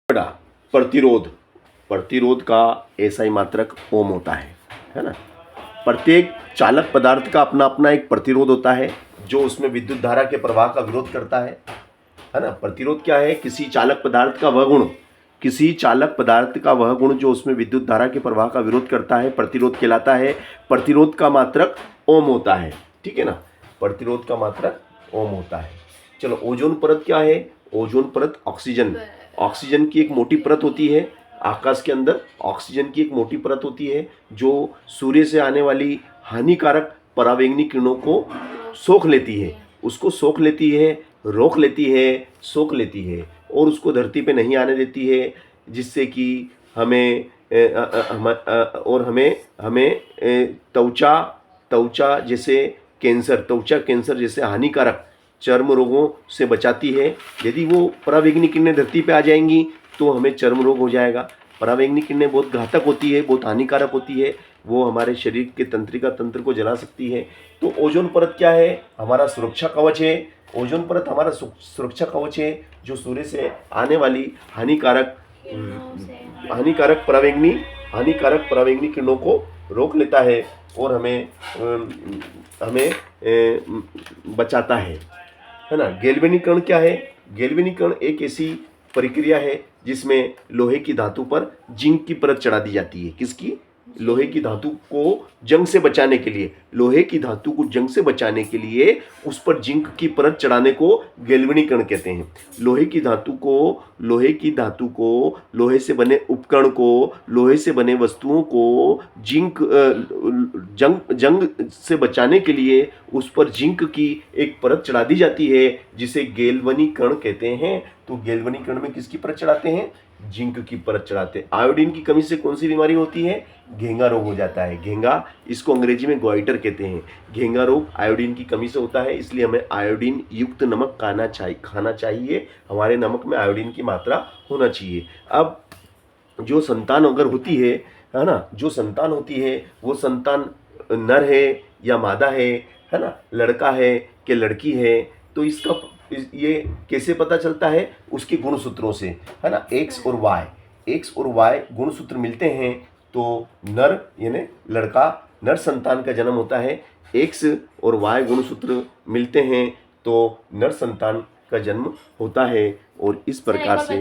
बड़ा प्रतिरोध, प्रतिरोध का एसआई मात्रक ओम होता है ना। प्रत्येक चालक पदार्थ का अपना अपना एक प्रतिरोध होता है जो उसमें विद्युत धारा के प्रवाह का विरोध करता है ना। प्रतिरोध क्या है? किसी चालक पदार्थ का वह गुण, किसी चालक पदार्थ का वह गुण जो उसमें विद्युत धारा के प्रवाह का विरोध करता है, प्रतिरोध कहलाता है। प्रतिरोध का मात्रक ओम होता है, ठीक है ना। प्रतिरोध का मात्रक ओम होता है। चलो, ओजोन परत क्या है? ओजोन परत ऑक्सीजन, ऑक्सीजन की एक मोटी परत होती है। आकाश के अंदर ऑक्सीजन की एक मोटी परत होती है जो सूर्य से आने वाली हानिकारक परावैंगनी किरणों को सोख लेती है, उसको सोख लेती है, रोक लेती है, सोख लेती है और उसको धरती पे नहीं आने देती है, जिससे कि हमें और हमें त्वचा जैसे कैंसर, त्वचा कैंसर जैसे हानिकारक चर्म रोगों से बचाती है। यदि वो परावैंगनी किरणें धरती पे आ जाएंगी तो हमें चर्म रोग हो जाएगा। परावैंगनी किरणें बहुत घातक होती है, बहुत हानिकारक होती है, वो हमारे शरीर के तंत्रिका तंत्र को जला सकती है। तो ओजोन परत क्या है? हमारा सुरक्षा कवच है। ओजोन परत हमारा सुरक्षा कवच है जो सूर्य से आने वाली हानिकारक परावैंगनी किरणों को रोक लेता है और हमें बचाता है ना। गैल्वेनीकरण क्या है? गैल्वेनीकरण एक ऐसी प्रक्रिया है जिसमें लोहे की धातु पर जिंक की परत चढ़ा दी जाती है। किसकी? लोहे की धातु को जंग से बचाने के लिए, लोहे की धातु को जंग से बचाने के लिए उस पर जिंक की परत चढ़ाने को गैल्वेनीकरण कहते हैं। लोहे की धातु को, लोहे से बने उपकरण को, लोहे से बने वस्तुओं को जंग से बचाने के लिए उस पर जिंक की एक परत चढ़ा दी जाती है जिसे गैल्वेनीकरण कहते हैं। तो गैल्वेनीकरण में किसकी परत चढ़ाते हैं? जिंक की परत चढ़ाते हैं। आयोडीन की कमी से कौन सी बीमारी होती है? घेंगा रोग हो जाता है। घेंगा, इसको अंग्रेजी में ग्वाइटर कहते हैं। घेंगा रोग आयोडीन की कमी से होता है, इसलिए हमें आयोडीन युक्त नमक खाना चाहिए। हमारे नमक में आयोडीन की मात्रा होना चाहिए। अब जो संतान अगर होती है ना, जो संतान होती है वो संतान नर है या मादा है ना, लड़का है कि लड़की है, तो इसका ये कैसे पता चलता है? उसके गुणसूत्रों से, है ना। एक्स और वाई गुणसूत्र मिलते हैं तो नर यानी लड़का, नर संतान का जन्म होता है। एक्स और वाई गुणसूत्र मिलते हैं तो नर संतान का जन्म होता है और इस प्रकार से